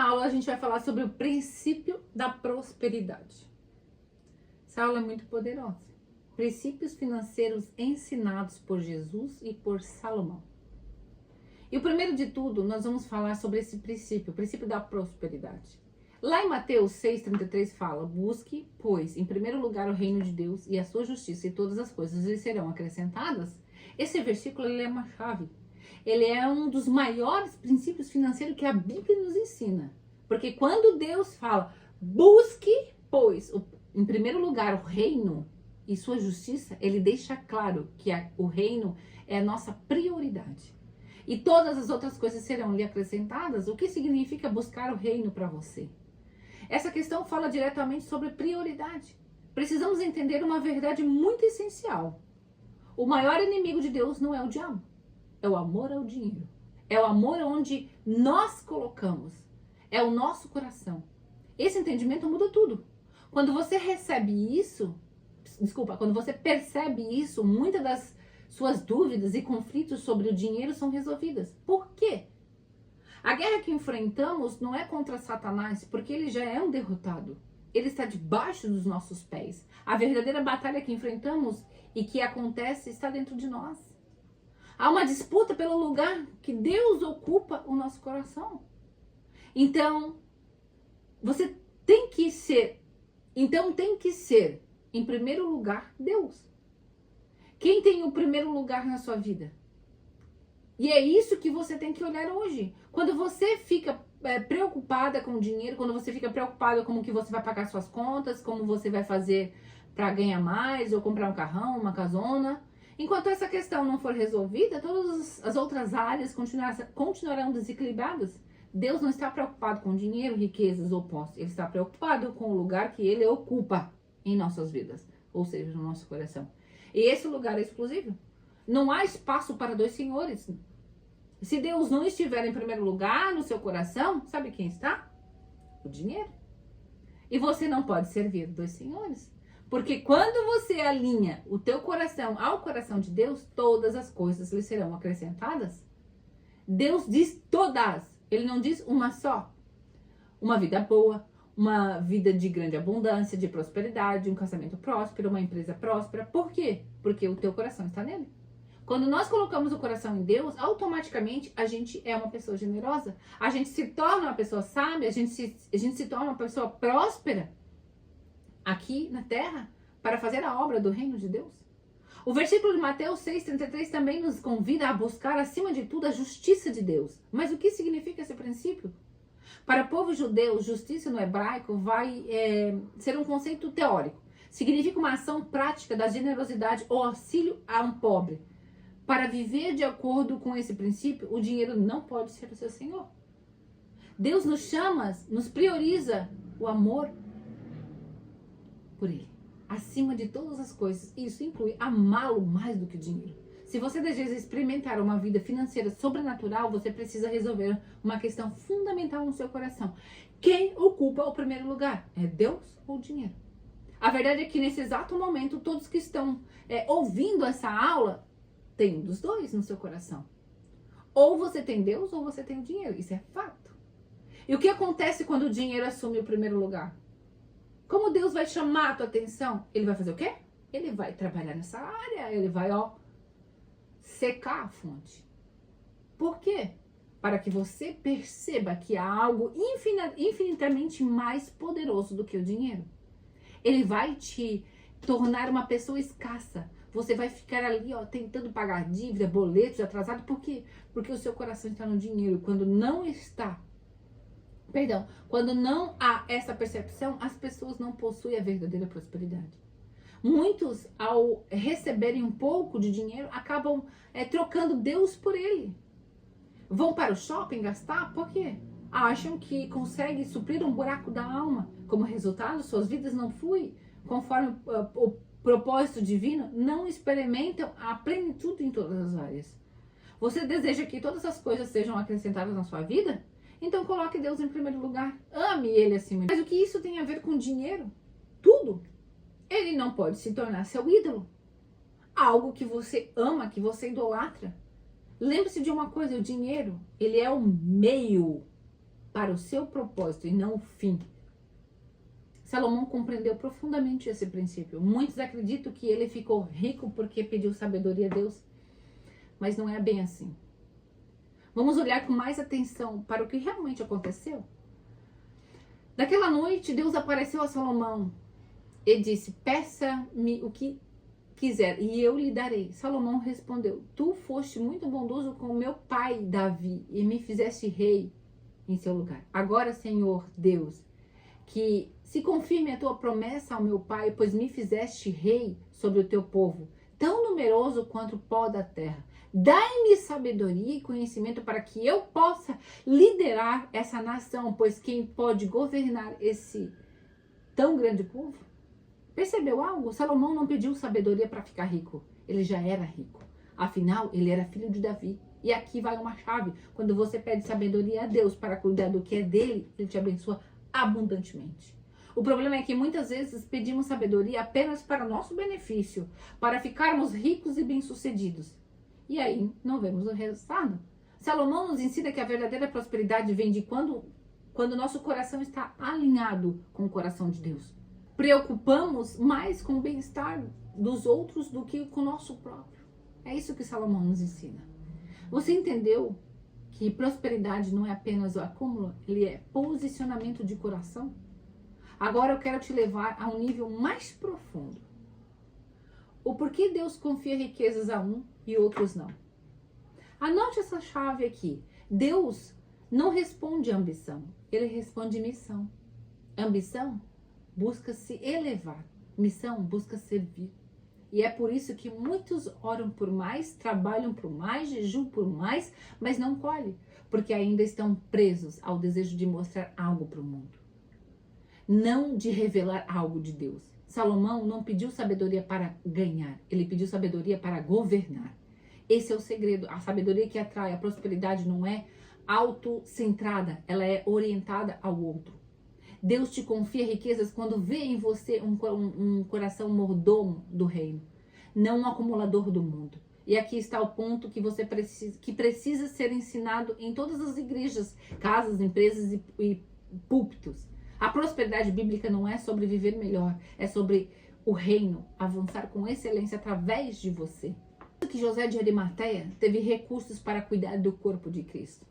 aula a gente vai falar sobre o princípio da prosperidade. Essa aula é muito poderosa. Princípios financeiros ensinados por Jesus e por Salomão. E o primeiro de tudo, nós vamos falar sobre esse princípio, o princípio da prosperidade. Lá em Mateus 6,33 fala: busque, pois, em primeiro lugar o reino de Deus e a sua justiça, e todas as coisas lhe serão acrescentadas. Esse versículo ele é uma chave. Ele é um dos maiores princípios financeiros que a Bíblia nos ensina. Porque quando Deus fala, busque, pois, em primeiro lugar o reino e sua justiça, ele deixa claro que o reino é a nossa prioridade. E todas as outras coisas serão lhe acrescentadas. O que significa buscar o reino para você? Essa questão fala diretamente sobre prioridade. Precisamos entender uma verdade muito essencial. O maior inimigo de Deus não é o diabo. É o amor ao dinheiro. É o amor onde nós colocamos. É o nosso coração. Esse entendimento muda tudo. Quando você recebe isso, quando você percebe isso, muitas das suas dúvidas e conflitos sobre o dinheiro são resolvidas. Por quê? A guerra que enfrentamos não é contra Satanás, porque ele já é um derrotado. Ele está debaixo dos nossos pés. A verdadeira batalha que enfrentamos e que acontece está dentro de nós. Há uma disputa pelo lugar que Deus ocupa o nosso coração. Então, tem que ser, em primeiro lugar, Deus. Quem tem o primeiro lugar na sua vida? E é isso que você tem que olhar hoje. Quando você fica preocupada com o dinheiro, quando você fica preocupada com como que você vai pagar suas contas, como você vai fazer para ganhar mais, ou comprar um carrão, uma casona. Enquanto essa questão não for resolvida, todas as outras áreas continuarão desequilibradas. Deus não está preocupado com dinheiro, riquezas ou posses. Ele está preocupado com o lugar que ele ocupa em nossas vidas, ou seja, no nosso coração. E esse lugar é exclusivo. Não há espaço para dois senhores. Se Deus não estiver em primeiro lugar no seu coração, sabe quem está? O dinheiro. E você não pode servir dois senhores. Porque quando você alinha o teu coração ao coração de Deus, todas as coisas lhe serão acrescentadas. Deus diz todas. Ele não diz uma só. Uma vida boa, uma vida de grande abundância, de prosperidade, um casamento próspero, uma empresa próspera. Por quê? Porque o teu coração está nele. Quando nós colocamos o coração em Deus, automaticamente a gente é uma pessoa generosa. A gente se torna uma pessoa sábia, a gente se torna uma pessoa próspera aqui na terra para fazer a obra do reino de Deus. O versículo de Mateus 6,33 também nos convida a buscar acima de tudo a justiça de Deus. Mas o que significa esse princípio? Para o povo judeu, justiça no hebraico vai ser um conceito teórico. Significa uma ação prática da generosidade ou auxílio a um pobre. Para viver de acordo com esse princípio, o dinheiro não pode ser o seu senhor. Deus nos chama, nos prioriza o amor por ele, acima de todas as coisas. Isso inclui amá-lo mais do que o dinheiro. Se você deseja experimentar uma vida financeira sobrenatural, você precisa resolver uma questão fundamental no seu coração. Quem ocupa o primeiro lugar? É Deus ou o dinheiro? A verdade é que nesse exato momento, todos que estão ouvindo essa aula, tem um dos dois no seu coração. Ou você tem Deus ou você tem o dinheiro. Isso é fato. E o que acontece quando o dinheiro assume o primeiro lugar? Como Deus vai chamar a tua atenção? Ele vai fazer o quê? Ele vai trabalhar nessa área. Ele vai, secar a fonte. Por quê? Para que você perceba que há algo infinitamente mais poderoso do que o dinheiro. Ele vai te tornar uma pessoa escassa. Você vai ficar ali, tentando pagar dívida, boletos, atrasado. Por quê? Porque o seu coração está no dinheiro. Quando não há essa percepção, as pessoas não possuem a verdadeira prosperidade. Muitos, ao receberem um pouco de dinheiro, acabam trocando Deus por ele. Vão para o shopping gastar, por quê? Acham que conseguem suprir um buraco da alma. Como resultado, suas vidas não fluem conforme o propósito divino, não experimentam a plenitude em todas as áreas. Você deseja que todas as coisas sejam acrescentadas na sua vida? Então coloque Deus em primeiro lugar. Ame Ele acima de tudo. Mas o que isso tem a ver com dinheiro? Tudo. Ele não pode se tornar seu ídolo. Algo que você ama, que você idolatra. Lembre-se de uma coisa, o dinheiro, ele é um meio para o seu propósito e não o fim. Salomão compreendeu profundamente esse princípio. Muitos acreditam que ele ficou rico porque pediu sabedoria a Deus, mas não é bem assim. Vamos olhar com mais atenção para o que realmente aconteceu. Naquela noite, Deus apareceu a Salomão e disse: peça-me o que quiser e eu lhe darei. Salomão respondeu: tu foste muito bondoso com meu pai Davi e me fizeste rei em seu lugar. Agora, Senhor Deus, que se confirme a tua promessa ao meu pai, pois me fizeste rei sobre o teu povo, tão numeroso quanto o pó da terra. Dai-me sabedoria e conhecimento para que eu possa liderar essa nação, pois quem pode governar esse tão grande povo? Percebeu algo? Salomão não pediu sabedoria para ficar rico. Ele já era rico. Afinal, ele era filho de Davi. E aqui vai uma chave. Quando você pede sabedoria a Deus para cuidar do que é dele, ele te abençoa abundantemente. O problema é que muitas vezes pedimos sabedoria apenas para o nosso benefício, para ficarmos ricos e bem-sucedidos. E aí não vemos o resultado. Salomão nos ensina que a verdadeira prosperidade vem de quando nosso coração está alinhado com o coração de Deus. Preocupamos mais com o bem-estar dos outros do que com o nosso próprio. É isso que Salomão nos ensina. Você entendeu que prosperidade não é apenas o acúmulo, ele é posicionamento de coração? Agora eu quero te levar a um nível mais profundo. O porquê Deus confia riquezas a um e outros não. Anote essa chave aqui. Deus não responde à ambição, ele responde missão. Ambição busca se elevar, missão busca servir. E é por isso que muitos oram por mais, trabalham por mais, jejuam por mais, mas não colhem, porque ainda estão presos ao desejo de mostrar algo para o mundo, não de revelar algo de Deus. Salomão não pediu sabedoria para ganhar, ele pediu sabedoria para governar. Esse é o segredo. A sabedoria que atrai a prosperidade não é autocentrada, ela é orientada ao outro. Deus te confia riquezas quando vê em você um coração mordomo do reino, não um acumulador do mundo. E aqui está o ponto que precisa ser ensinado em todas as igrejas, casas, empresas e púlpitos. A prosperidade bíblica não é sobre viver melhor, é sobre o reino avançar com excelência através de você. Que José de Arimateia teve recursos para cuidar do corpo de Cristo.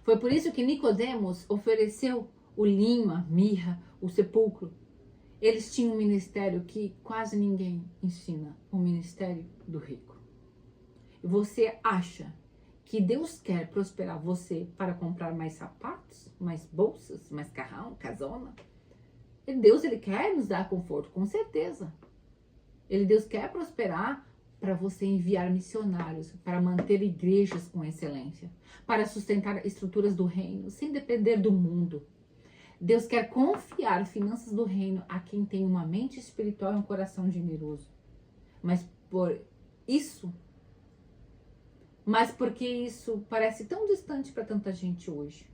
Foi por isso que Nicodemos ofereceu o linho, a mirra, o sepulcro. Eles tinham um ministério que quase ninguém ensina, o ministério do rico. E você acha que Deus quer prosperar você para comprar mais sapatos, mais bolsas, mais carrão, casona? Deus, ele quer nos dar conforto, com certeza. Deus quer prosperar para você enviar missionários, para manter igrejas com excelência, para sustentar estruturas do reino, sem depender do mundo. Deus quer confiar finanças do reino a quem tem uma mente espiritual e um coração generoso. Mas porque isso parece tão distante para tanta gente hoje?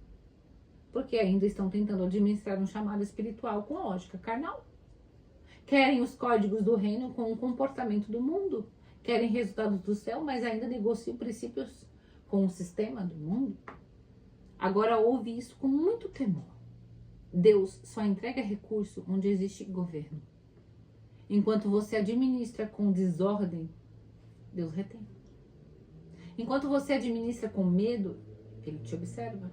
Porque ainda estão tentando administrar um chamado espiritual com lógica carnal. Querem os códigos do reino com o comportamento do mundo. Querem resultados do céu, mas ainda negociam princípios com o sistema do mundo. Agora ouve isso com muito temor. Deus só entrega recurso onde existe governo. Enquanto você administra com desordem, Deus retém. Enquanto você administra com medo, Ele te observa.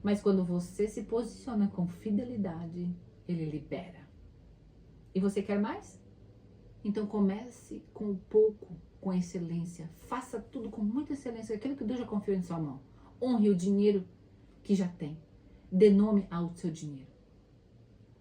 Mas quando você se posiciona com fidelidade, Ele libera. E você quer mais? Então comece com pouco, com excelência. Faça tudo com muita excelência, aquilo que Deus já confiou em sua mão. Honre o dinheiro que já tem. Dê nome ao seu dinheiro.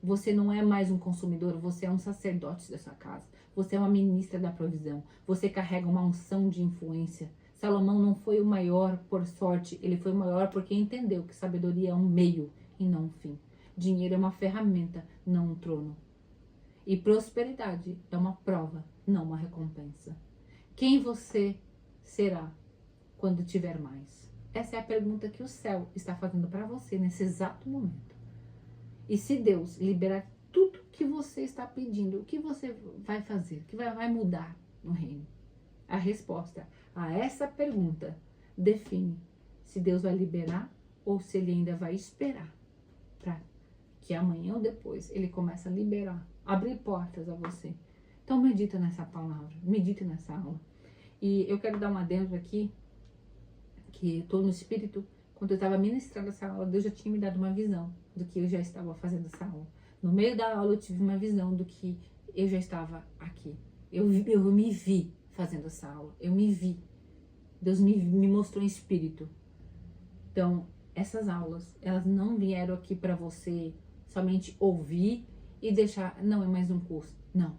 Você não é mais um consumidor, você é um sacerdote da sua casa. Você é uma ministra da provisão. Você carrega uma unção de influência. Salomão não foi o maior por sorte, ele foi o maior porque entendeu que sabedoria é um meio e não um fim. Dinheiro é uma ferramenta, não um trono. E prosperidade é uma prova, não uma recompensa. Quem você será quando tiver mais? Essa é a pergunta que o céu está fazendo para você nesse exato momento. E se Deus liberar tudo que você está pedindo, o que você vai fazer? O que vai mudar no reino? A resposta a essa pergunta define se Deus vai liberar ou se ele ainda vai esperar para que amanhã ou depois ele comece a liberar, abrir portas a você. Então medita nessa palavra, medita nessa aula. E eu quero dar um adendo aqui, que eu tô no espírito, quando eu estava ministrando essa aula, Deus já tinha me dado uma visão do que eu já estava fazendo essa aula. No meio da aula eu tive uma visão do que eu já estava aqui. Eu me vi fazendo essa aula, eu me vi. Deus me mostrou em espírito. Então, essas aulas, elas não vieram aqui para você somente ouvir e deixar, não, é mais um curso. Não.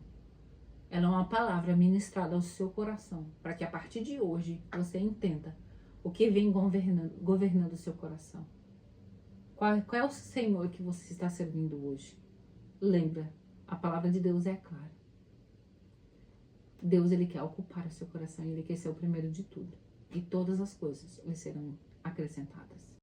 Ela é uma palavra ministrada ao seu coração, para que a partir de hoje você entenda o que vem governando o seu coração. Qual é o Senhor que você está servindo hoje? Lembra, a palavra de Deus é clara. Deus, ele quer ocupar o seu coração, ele quer ser o primeiro de tudo. E todas as coisas lhe serão acrescentadas.